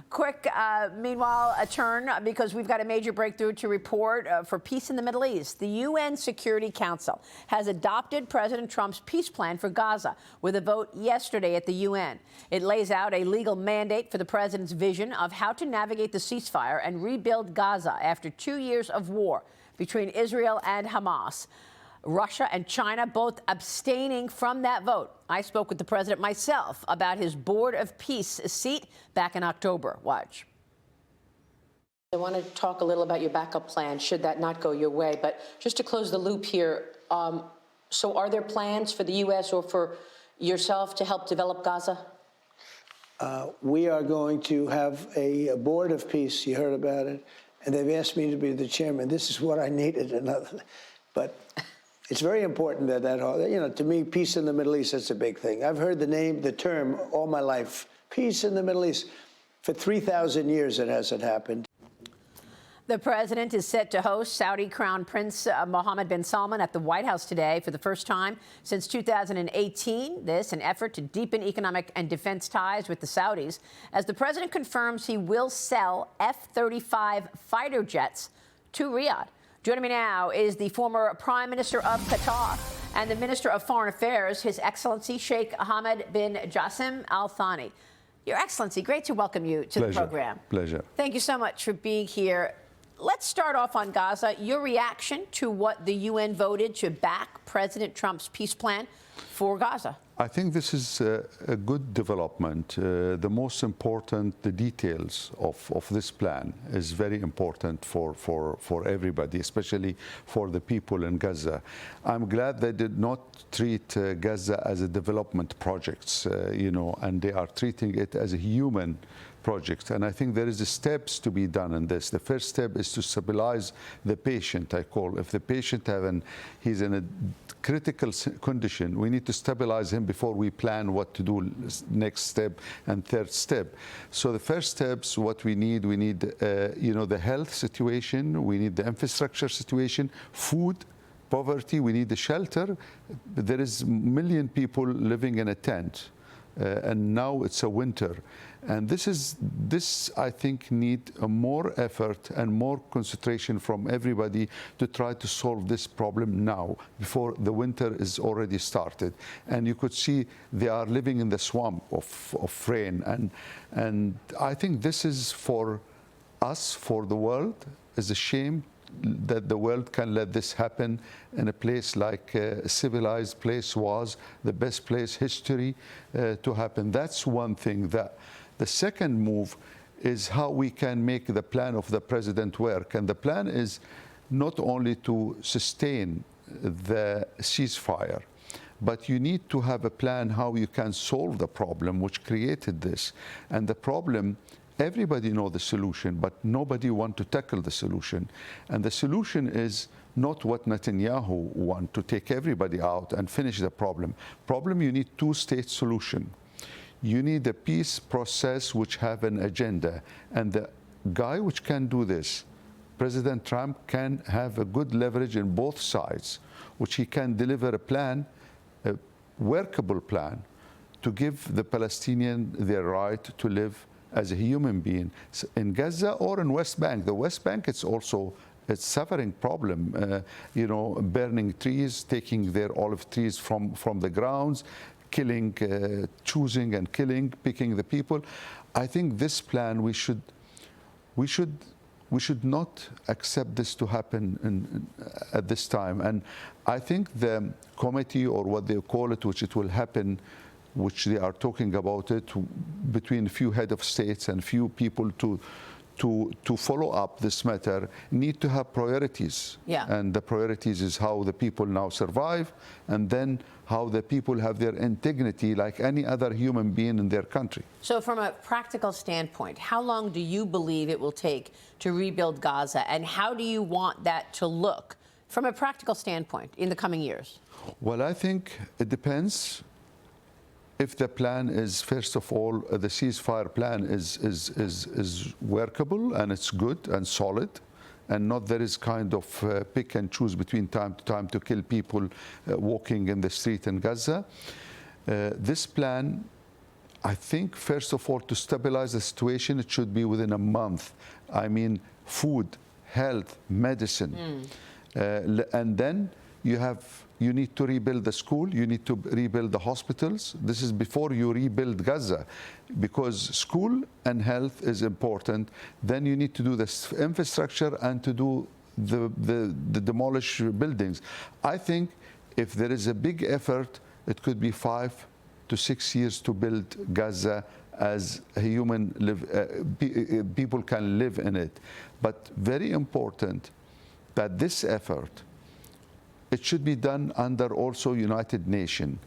Quick, meanwhile, a turn because we've got a major breakthrough to report for peace in the Middle East. The UN Security Council has adopted President Trump's peace plan for Gaza with a vote yesterday at the UN. It lays out a legal mandate for the president's vision of how to navigate the ceasefire and rebuild Gaza after 2 years of war between Israel and Hamas. Russia and China both abstaining from that vote. I spoke with the president myself about his Board of Peace seat back in October. Watch. I want to talk a little about your backup plan, should that not go your way. But just to close the loop here, so are there plans for the U.S. or for yourself to help develop Gaza? We are going to have a Board of Peace. You heard about it. And they've asked me to be the chairman. This is what I needed. But it's very important that to me, peace in the Middle East, that's a big thing. I've heard the term all my life, peace in the Middle East. For 3,000 years, it hasn't happened. The president is set to host Saudi Crown Prince Mohammed bin Salman at the White House today for the first time since 2018. This, an effort to deepen economic and defense ties with the Saudis, as the president confirms he will sell F-35 fighter jets to Riyadh. Joining me now is the former Prime Minister of Qatar and the Minister of Foreign Affairs, His Excellency Sheikh Hamad bin Jassim Al Thani. Your Excellency, great to welcome you to the program. Pleasure. Thank you so much for being here. Let's start off on Gaza. Your reaction to what the UN voted to back President Trump's peace plan for Gaza? I think this is a good development. The most important, the details of this plan is very important for everybody, especially for the people in Gaza. I'm glad they did not treat Gaza as a development project, and they are treating it as a human project. And I think there is steps to be done in this. The first step is to stabilize the patient, I call. If the patient he's in a critical condition, we need to stabilize him before we plan what to do next step and third step. So the first steps, what we need the health situation, we need the infrastructure situation, food, poverty, we need the shelter. There is a million people living in a tent. And now it's a winter. And this I think need a more effort and more concentration from everybody to try to solve this problem now, before the winter is already started. And you could see they are living in the swamp of rain. And I think this is for us, for the world, is a shame that the world can let this happen in a place like a civilized place was the best place history to happen. That's one thing. The second move is how we can make the plan of the president work. And the plan is not only to sustain the ceasefire, but you need to have a plan how you can solve the problem which created this. And the problem, everybody knows the solution, but nobody wants to tackle the solution. And the solution is not what Netanyahu wants, to take everybody out and finish the problem. You need two-state solution. You need a peace process which have an agenda. And the guy which can do this, President Trump, can have a good leverage in both sides, which he can deliver a plan, a workable plan, to give the Palestinian their right to live as a human being in Gaza or in West Bank. The West Bank, it's also a suffering problem, burning trees, taking their olive trees from the grounds, killing, choosing and killing, picking the people. I think this plan, we should not accept this to happen at this time. And I think the committee, or what they call it, which it will happen, which they are talking about it between a few head of states and few people to follow up this matter, need to have priorities. Yeah. And the priorities is how the people now survive, and then how the people have their integrity like any other human being in their country. So from a practical standpoint, how long do you believe it will take to rebuild Gaza, and how do you want that to look from a practical standpoint in the coming years? Well, I think it depends. If the plan is, first of all, the ceasefire plan is workable and it's good and solid, and not there is kind of pick and choose between time to time to kill people walking in the street in Gaza. This plan, I think, first of all, to stabilize the situation, it should be within a month. I mean, food, health, medicine. And then you need to rebuild the school, you need to rebuild the hospitals. This is before you rebuild Gaza, because school and health is important. Then you need to do the infrastructure and to do the demolished buildings. I think if there is a big effort, it could be 5 to 6 years to build Gaza as a human people can live in it. But very important that this effort, it should be done under also United Nations.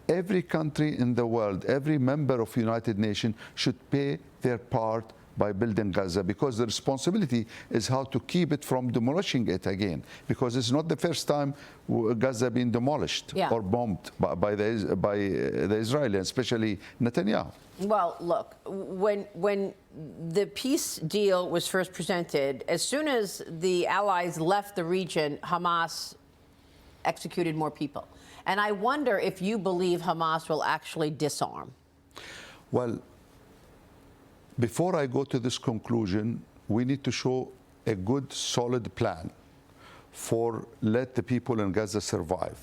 Every country in the world, every member of United Nations should pay their part by building Gaza, because the responsibility is how to keep it from demolishing it again, because it's not the first time Gaza being demolished or bombed by the Israelis, especially Netanyahu. Well, look, when the peace deal was first presented, as soon as the allies left the region, Hamas executed more people. And I wonder if you believe Hamas will actually disarm. Well, before I go to this conclusion, we need to show a good, solid plan for let the people in Gaza survive.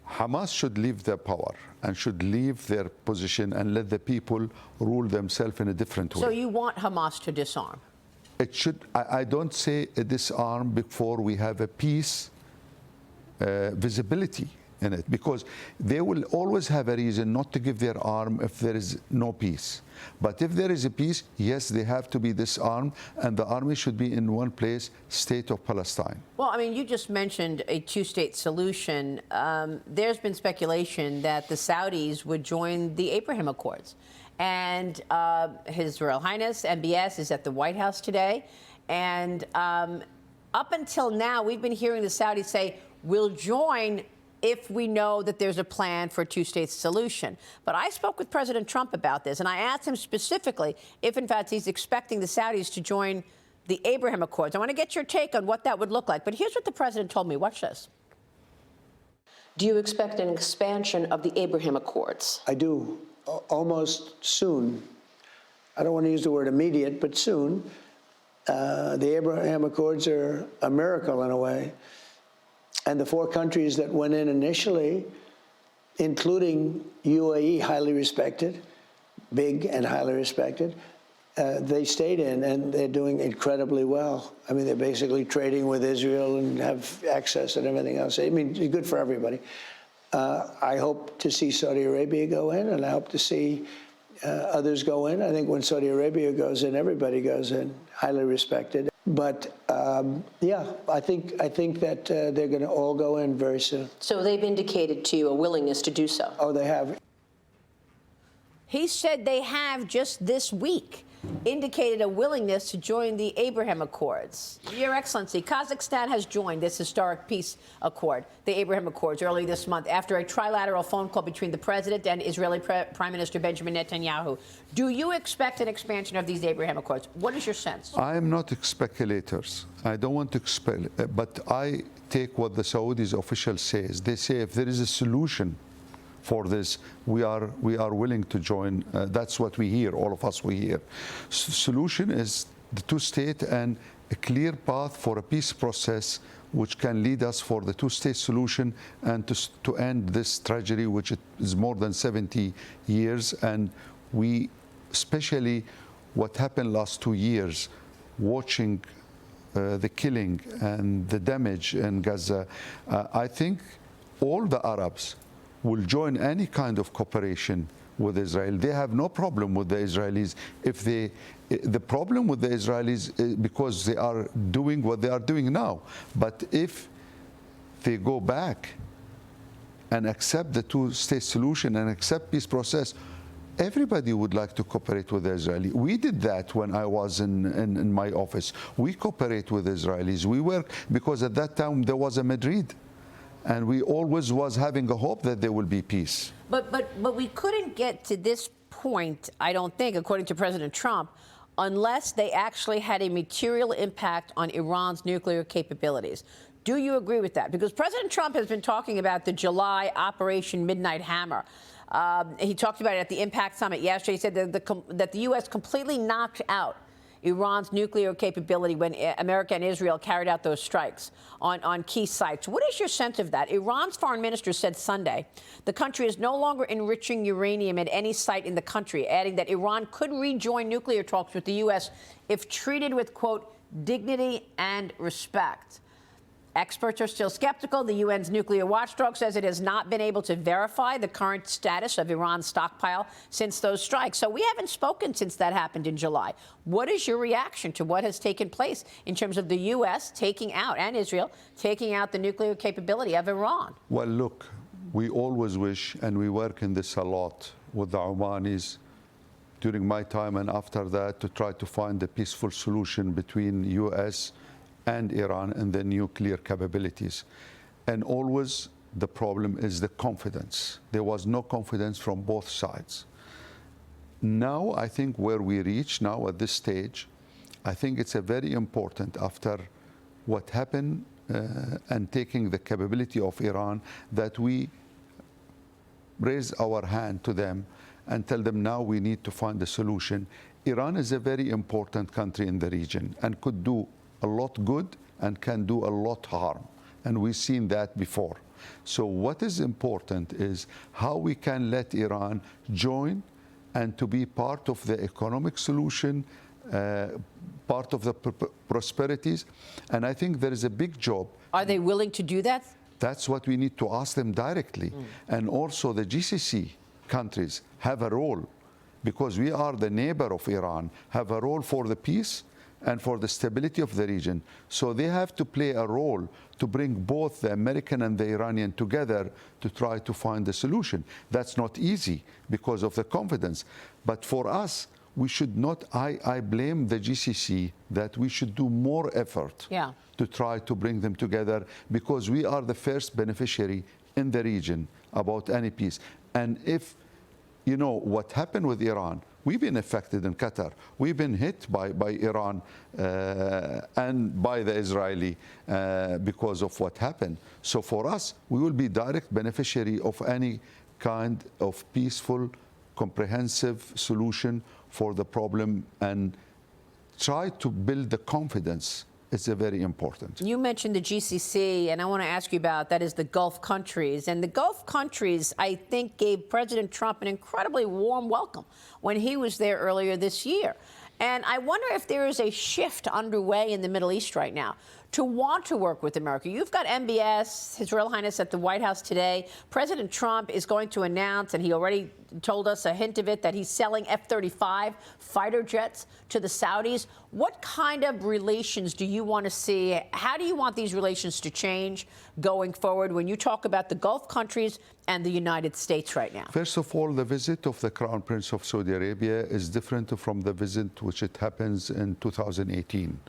Hamas should leave their power and should leave their position and let the people rule themselves in a different way. So you want Hamas to disarm? It should. I don't say disarm before we have a peace visibility in it, because they will always have a reason not to give their arm if there is no peace. But if there is a peace, yes, they have to be disarmed, and the army should be in one place, state of Palestine. Well, I mean, you just mentioned a two-state solution. There's been speculation that the Saudis would join the Abraham Accords. And His Royal Highness, MBS, is at the White House today. And up until now, we've been hearing the Saudis say, we'll join if we know that there's a plan for a two-state solution. But I spoke with President Trump about this, and I asked him specifically if, in fact, he's expecting the Saudis to join the Abraham Accords. I want to get your take on what that would look like. But here's what the president told me. Watch this. Do you expect an expansion of the Abraham Accords? I do, almost soon. I don't want to use the word immediate, but soon. The Abraham Accords are a miracle in a way. And the 4 countries that went in initially, including UAE, highly respected, big and highly respected, they stayed in, and they're doing incredibly well. I mean, they're basically trading with Israel and have access and everything else. I mean, it's good for everybody. I hope to see Saudi Arabia go in, and I hope to see others go in. I think when Saudi Arabia goes in, everybody goes in, highly respected. But yeah, I think that they're going to all go in very soon. So they've indicated to you a willingness to do so? Oh, they have. He said they have just this week indicated a willingness to join the Abraham Accords. Your Excellency, Kazakhstan has joined this historic peace accord, the Abraham Accords, early this month after a trilateral phone call between the president and Israeli Prime Minister Benjamin Netanyahu. Do you expect an expansion of these Abraham Accords? What is your sense? I am not speculators. I don't want to speculate, but I take what the Saudis official says. They say if there is a solution for this, we are willing to join. That's what we hear, all of us we hear. Solution is the two-state and a clear path for a peace process which can lead us for the two-state solution and to end this tragedy, which is more than 70 years. And we, especially what happened last 2 years, watching the killing and the damage in Gaza, I think all the Arabs will join any kind of cooperation with Israel. They have no problem with the Israelis. The problem with the Israelis is because they are doing what they are doing now. But if they go back and accept the two-state solution and accept peace process, everybody would like to cooperate with the Israelis. We did that when I was in my office. We cooperate with Israelis. We work because at that time there was a Madrid. And we always was having a hope that there will be peace. But we couldn't get to this point, I don't think, according to President Trump, unless they actually had a material impact on Iran's nuclear capabilities. Do you agree with that? Because President Trump has been talking about the July Operation Midnight Hammer. He talked about it at the Impact Summit yesterday. He said that the U.S. completely knocked out Iran's nuclear capability when America and Israel carried out those strikes on key sites. What is your sense of that? Iran's foreign minister said Sunday the country is no longer enriching uranium at any site in the country, adding that Iran could rejoin nuclear talks with the U.S. if treated with, quote, dignity and respect. Experts are still skeptical. The UN's nuclear watchdog says it has not been able to verify the current status of Iran's stockpile since those strikes. So we haven't spoken since that happened in July. What is your reaction to what has taken place in terms of the U.S. taking out, and Israel, taking out the nuclear capability of Iran? Well, look, we always wish, and we work in this a lot with the Omanis during my time and after that, to try to find a peaceful solution between U.S. and Iran and their nuclear capabilities. And always the problem is the confidence. There was no confidence from both sides. Now, I think where we reach now at this stage, I think it's a very important after what happened and taking the capability of Iran, that we raise our hand to them and tell them now we need to find a solution. Iran is a very important country in the region and could do a lot good and can do a lot harm. And we've seen that before. So what is important is how we can let Iran join and to be part of the economic solution, part of the prosperities. And I think there is a big job. Are they willing to do that? That's what we need to ask them directly. And also the GCC countries have a role, because we are the neighbor of Iran, have a role for the peace and for the stability of the region. So they have to play a role to bring both the American and the Iranian together to try to find a solution. That's not easy because of the confidence. But for us, we should not, I blame the GCC that we should do more effort to try to bring them together, because we are the first beneficiary in the region about any peace. And if, you know, what happened with Iran, we've been affected in Qatar. We've been hit by Iran and by the Israeli because of what happened. So for us, we will be direct beneficiary of any kind of peaceful, comprehensive solution for the problem, and try to build the confidence. It's very important. You mentioned the GCC, and I want to ask you about that is the Gulf countries. And the Gulf countries, I think, gave President Trump an incredibly warm welcome when he was there earlier this year. And I wonder if there is a shift underway in the Middle East right now to want to work with America. You've got MBS, His Royal Highness at the White House today. President Trump is going to announce, and he already told us a hint of it, that he's selling F-35 fighter jets to the Saudis. What kind of relations do you want to see? How do you want these relations to change going forward when you talk about the Gulf countries and the United States right now? First of all, the visit of the Crown Prince of Saudi Arabia is different from the visit which it happens in 2018.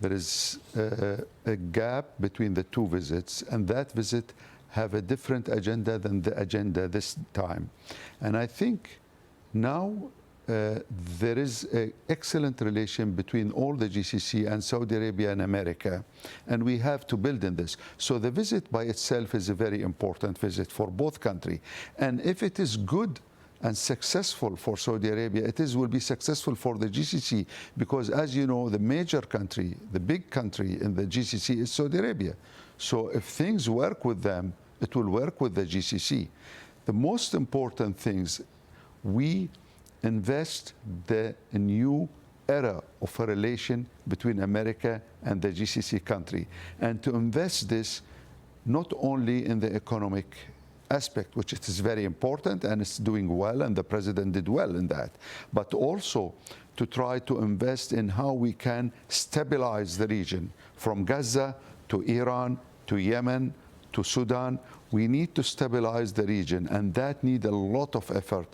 There is a gap between the two visits, and that visit have a different agenda than the agenda this time. And I think now there is an excellent relation between all the GCC and Saudi Arabia and America, and we have to build in this. So the visit by itself is a very important visit for both countries. And if it is good and successful for Saudi Arabia, will be successful for the GCC, because as you know, the major country, the big country in the GCC is Saudi Arabia. So if things work with them, it will work with the GCC. The most important things, we invest the new era of a relation between America and the GCC country. And to invest this not only in the economic aspect, which it is very important and it's doing well, and the president did well in that, but also to try to invest in how we can stabilize the region from Gaza to Iran to Yemen to Sudan. We need to stabilize the region, and that needs a lot of effort.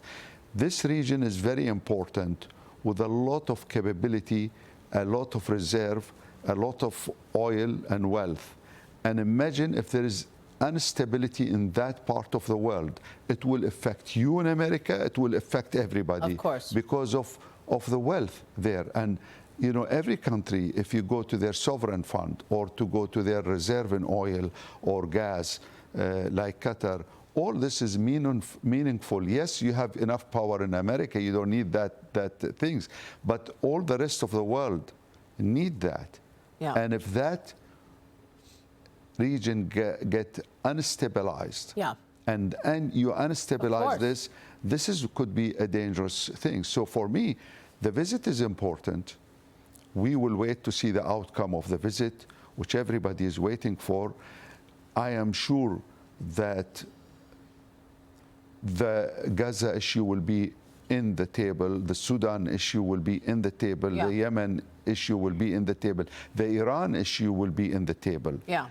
This region is very important, with a lot of capability, a lot of reserve, a lot of oil and wealth. And imagine if there is instability in that part of the world, it will affect you in America, it will affect everybody. Of course. Because of the wealth there. And you know, every country, if you go to their sovereign fund or to go to their reserve in oil or gas, like Qatar, all this is meaningful. Yes, you have enough power in America. You don't need that things. But all the rest of the world need that. Yeah. And if that region get unstabilized, yeah. and you unstabilize this could be a dangerous thing. So for me, the visit is important. We will wait to see the outcome of the visit, which everybody is waiting for. I am sure that the Gaza issue will be in the table, the Sudan issue will be in the table, the Yemen issue will be in the table, the Iran issue will be in the table. Yeah.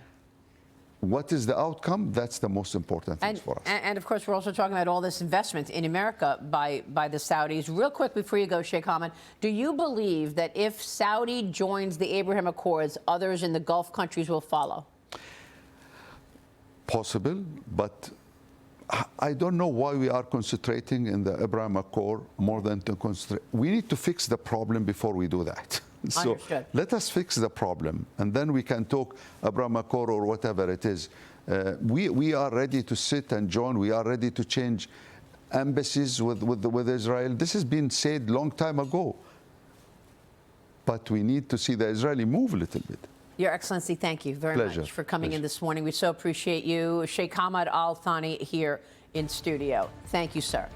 What is the outcome? That's the most important thing for us. And of course, we're also talking about all this investment in America by the Saudis. Real quick before you go, Sheikh Hamad, do you believe that if Saudi joins the Abraham Accords, others in the Gulf countries will follow? Possible, but I don't know why we are concentrating in the Abraham Accord more than to concentrate. We need to fix the problem before we do that. So Understood. let us fix the problem, and then we can talk Abraham Accord or whatever it is. We are ready to sit and join. We are ready to change embassies with Israel. This has been said long time ago. But we need to see the Israeli move a little bit. Your Excellency, thank you very much for coming in this morning. We so appreciate you. Sheikh Hamad Al Thani here in studio. Thank you, sir.